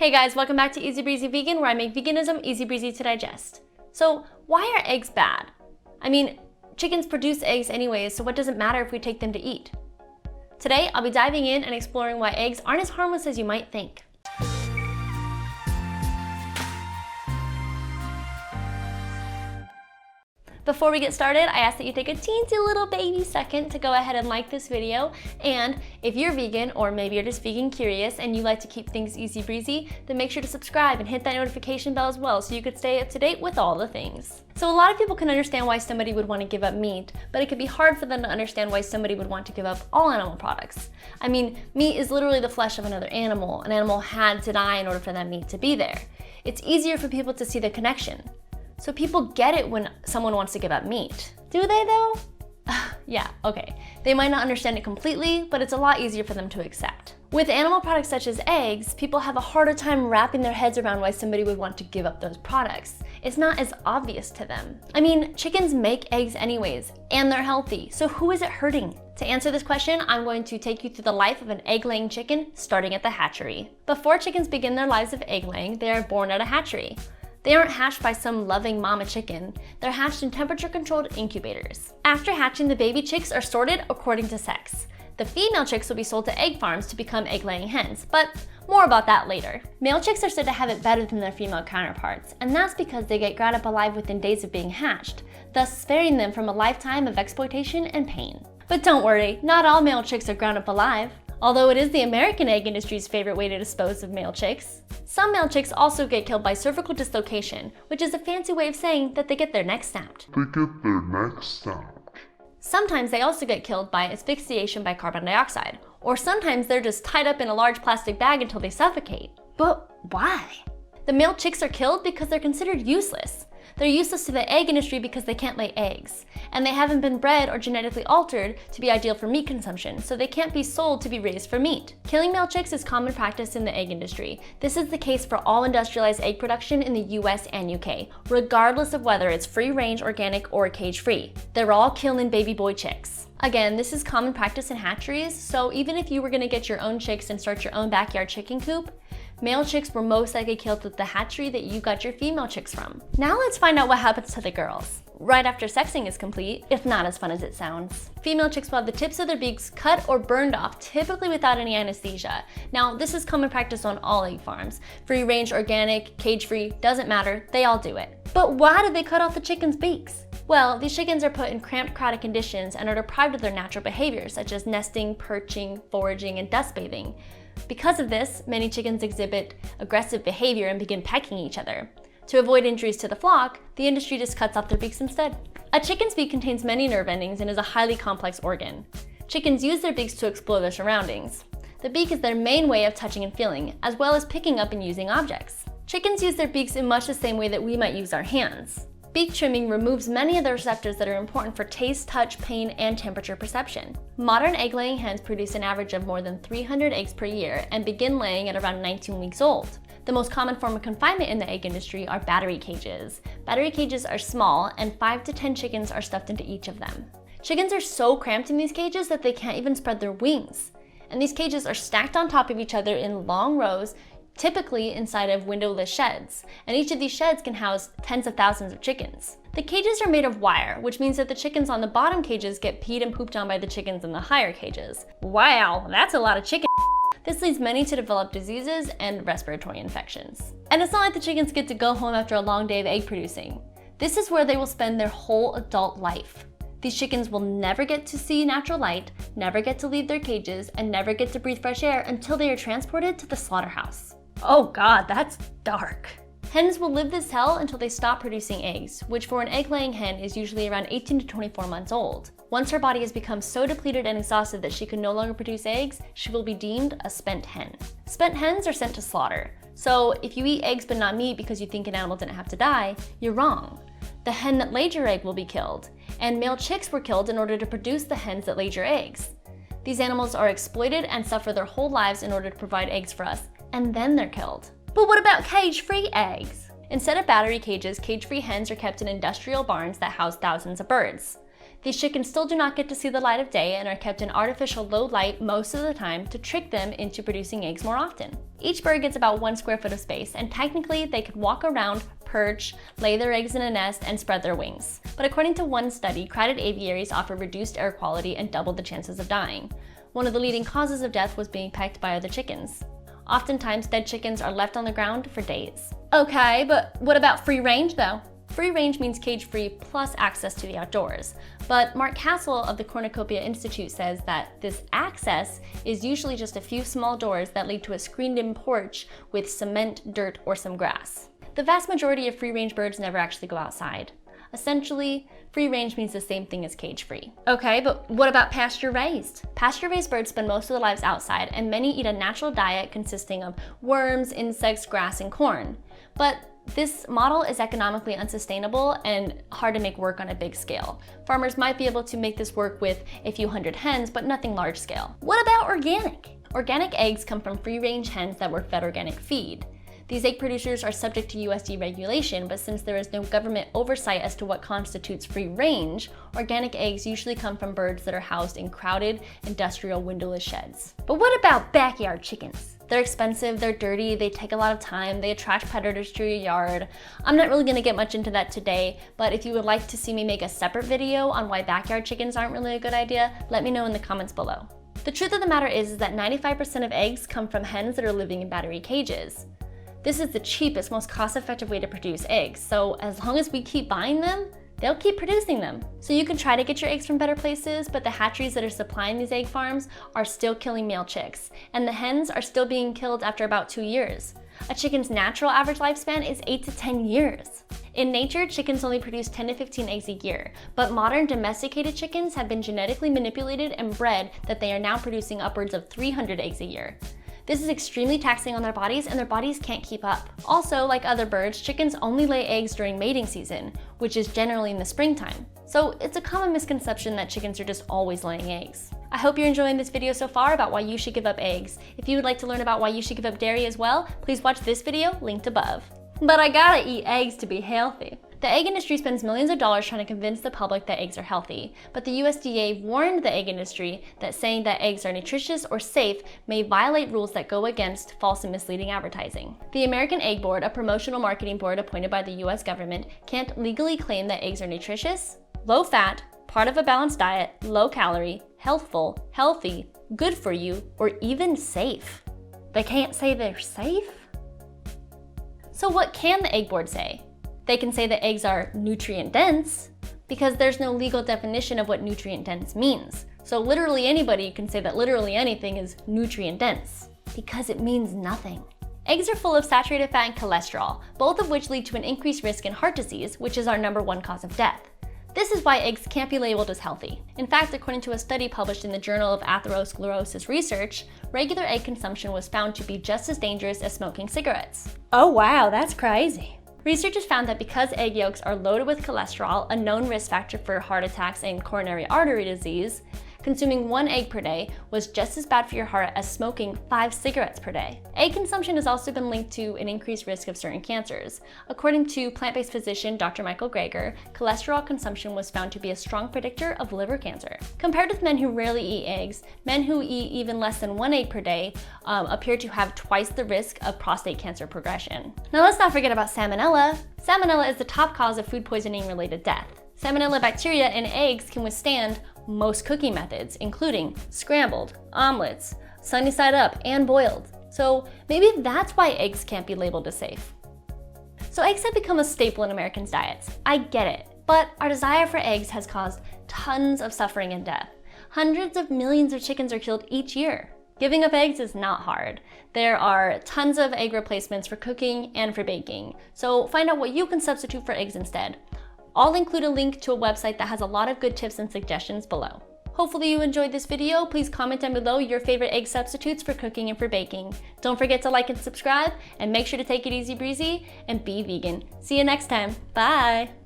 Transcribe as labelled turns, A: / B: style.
A: Hey guys, welcome back to Easy Breezy Vegan, where I make veganism easy breezy to digest. So why are eggs bad? I mean, chickens produce eggs anyways, so what does it matter if we take them to eat? Today, I'll be diving in and exploring why eggs aren't as harmless as you might think. Before we get started, I ask that you take a teensy little baby second to go ahead and like this video. And if you're vegan, or maybe you're just vegan curious and you like to keep things easy breezy, then make sure to subscribe and hit that notification bell as well so you could stay up to date with all the things. So a lot of people can understand why somebody would want to give up meat, but it can be hard for them to understand why somebody would want to give up all animal products. I mean, meat is literally the flesh of another animal. An animal had to die in order for that meat to be there. It's easier for people to see the connection. So people get it when someone wants to give up meat. Do they though? Yeah, okay. They might not understand it completely, but it's a lot easier for them to accept. With animal products such as eggs, people have a harder time wrapping their heads around why somebody would want to give up those products. It's not as obvious to them. I mean, chickens make eggs anyways, and they're healthy, so who is it hurting? To answer this question, I'm going to take you through the life of an egg-laying chicken, starting at the hatchery. Before chickens begin their lives of egg-laying, they are born at a hatchery. They aren't hatched by some loving mama chicken. They're hatched in temperature-controlled incubators. After hatching, the baby chicks are sorted according to sex. The female chicks will be sold to egg farms to become egg-laying hens, but more about that later. Male chicks are said to have it better than their female counterparts, and that's because they get ground up alive within days of being hatched, thus sparing them from a lifetime of exploitation and pain. But don't worry, not all male chicks are ground up alive. Although it is the American egg industry's favorite way to dispose of male chicks. Some male chicks also get killed by cervical dislocation, which is a fancy way of saying that they get their neck snapped. Sometimes they also get killed by asphyxiation by carbon dioxide, or sometimes they're just tied up in a large plastic bag until they suffocate. But why? The male chicks are killed because they're considered useless. They're useless to the egg industry because they can't lay eggs, and they haven't been bred or genetically altered to be ideal for meat consumption, so they can't be sold to be raised for meat. Killing male chicks is common practice in the egg industry. This is the case for all industrialized egg production in the US and UK, regardless of whether it's free-range, organic, or cage-free. They're all killing baby boy chicks. Again, this is common practice in hatcheries, so even if you were gonna get your own chicks and start your own backyard chicken coop, male chicks were most likely killed at the hatchery that you got your female chicks from. Now let's find out what happens to the girls. Right after sexing is complete, it's not as fun as it sounds. Female chicks will have the tips of their beaks cut or burned off, typically without any anesthesia. Now, this is common practice on all egg farms. Free range, organic, cage-free, doesn't matter, they all do it. But why did they cut off the chickens' beaks? Well, these chickens are put in cramped, crowded conditions and are deprived of their natural behaviors, such as nesting, perching, foraging, and dust bathing. Because of this, many chickens exhibit aggressive behavior and begin pecking each other. To avoid injuries to the flock, the industry just cuts off their beaks instead. A chicken's beak contains many nerve endings and is a highly complex organ. Chickens use their beaks to explore their surroundings. The beak is their main way of touching and feeling, as well as picking up and using objects. Chickens use their beaks in much the same way that we might use our hands. Beak trimming removes many of the receptors that are important for taste, touch, pain, and temperature perception. Modern egg-laying hens produce an average of more than 300 eggs per year and begin laying at around 19 weeks old. The most common form of confinement in the egg industry are battery cages. Battery cages are small, and 5 to 10 chickens are stuffed into each of them. Chickens are so cramped in these cages that they can't even spread their wings. And these cages are stacked on top of each other in long rows, typically inside of windowless sheds, and each of these sheds can house tens of thousands of chickens. The cages are made of wire, which means that the chickens on the bottom cages get peed and pooped on by the chickens in the higher cages. Wow, that's a lot of chicken. This leads many to develop diseases and respiratory infections. And it's not like the chickens get to go home after a long day of egg producing. This is where they will spend their whole adult life. These chickens will never get to see natural light, never get to leave their cages, and never get to breathe fresh air until they are transported to the slaughterhouse. Oh God, that's dark. Hens will live this hell until they stop producing eggs, which for an egg-laying hen is usually around 18 to 24 months old. Once her body has become so depleted and exhausted that she can no longer produce eggs, she will be deemed a spent hen. Spent hens are sent to slaughter. So if you eat eggs but not meat because you think an animal didn't have to die, you're wrong. The hen that laid your egg will be killed, and male chicks were killed in order to produce the hens that laid your eggs. These animals are exploited and suffer their whole lives in order to provide eggs for us, and then they're killed. But what about cage-free eggs? Instead of battery cages, cage-free hens are kept in industrial barns that house thousands of birds. These chickens still do not get to see the light of day and are kept in artificial low light most of the time to trick them into producing eggs more often. Each bird gets about 1 square foot of space, and technically they could walk around, perch, lay their eggs in a nest, and spread their wings. But according to one study, crowded aviaries offer reduced air quality and double the chances of dying. One of the leading causes of death was being pecked by other chickens. Oftentimes, dead chickens are left on the ground for days. Okay, but what about free range though? Free range means cage-free plus access to the outdoors. But Mark Castle of the Cornucopia Institute says that this access is usually just a few small doors that lead to a screened-in porch with cement, dirt, or some grass. The vast majority of free-range birds never actually go outside. Essentially, free range means the same thing as cage-free. Okay, but what about pasture-raised? Pasture-raised birds spend most of their lives outside, and many eat a natural diet consisting of worms, insects, grass, and corn. But this model is economically unsustainable and hard to make work on a big scale. Farmers might be able to make this work with a few hundred hens, but nothing large scale. What about organic? Organic eggs come from free-range hens that were fed organic feed. These egg producers are subject to USDA regulation, but since there is no government oversight as to what constitutes free range, organic eggs usually come from birds that are housed in crowded, industrial windowless sheds. But what about backyard chickens? They're expensive, they're dirty, they take a lot of time, they attract predators to your yard. I'm not really gonna get much into that today, but if you would like to see me make a separate video on why backyard chickens aren't really a good idea, let me know in the comments below. The truth of the matter is that 95% of eggs come from hens that are living in battery cages. This is the cheapest, most cost-effective way to produce eggs, so as long as we keep buying them, they'll keep producing them. So you can try to get your eggs from better places, but the hatcheries that are supplying these egg farms are still killing male chicks, and the hens are still being killed after about 2 years. A chicken's natural average lifespan is 8 to 10 years. In nature, chickens only produce 10 to 15 eggs a year, but modern domesticated chickens have been genetically manipulated and bred that they are now producing upwards of 300 eggs a year. This is extremely taxing on their bodies, and their bodies can't keep up. Also, like other birds, chickens only lay eggs during mating season, which is generally in the springtime. So it's a common misconception that chickens are just always laying eggs. I hope you're enjoying this video so far about why you should give up eggs. If you would like to learn about why you should give up dairy as well, please watch this video linked above. But I gotta eat eggs to be healthy. The egg industry spends millions of dollars trying to convince the public that eggs are healthy, but the USDA warned the egg industry that saying that eggs are nutritious or safe may violate rules that go against false and misleading advertising. The American Egg Board, a promotional marketing board appointed by the US government, can't legally claim that eggs are nutritious, low-fat, part of a balanced diet, low-calorie, healthful, healthy, good for you, or even safe. They can't say they're safe? So what can the Egg Board say? They can say that eggs are nutrient dense because there's no legal definition of what nutrient dense means. So literally anybody can say that literally anything is nutrient dense because it means nothing. Eggs are full of saturated fat and cholesterol, both of which lead to an increased risk in heart disease, which is our #1 cause of death. This is why eggs can't be labeled as healthy. In fact, according to a study published in the Journal of Atherosclerosis Research, regular egg consumption was found to be just as dangerous as smoking cigarettes. Oh wow, that's crazy. Researchers found that because egg yolks are loaded with cholesterol, a known risk factor for heart attacks and coronary artery disease, consuming 1 egg per day was just as bad for your heart as smoking 5 cigarettes per day. Egg consumption has also been linked to an increased risk of certain cancers. According to plant-based physician Dr. Michael Greger, cholesterol consumption was found to be a strong predictor of liver cancer. Compared with men who rarely eat eggs, men who eat even less than 1 egg per day appear to have twice the risk of prostate cancer progression. Now let's not forget about salmonella. Salmonella is the top cause of food poisoning related death. Salmonella bacteria in eggs can withstand most cooking methods, including scrambled, omelets, sunny side up, and boiled. So maybe that's why eggs can't be labeled as safe. So eggs have become a staple in Americans' diets. I get it, but our desire for eggs has caused tons of suffering and death. Hundreds of millions of chickens are killed each year. Giving up eggs is not hard. There are tons of egg replacements for cooking and for baking. So find out what you can substitute for eggs instead. I'll include a link to a website that has a lot of good tips and suggestions below. Hopefully you enjoyed this video. Please comment down below your favorite egg substitutes for cooking and for baking. Don't forget to like and subscribe, and make sure to take it easy breezy and be vegan. See you next time. Bye!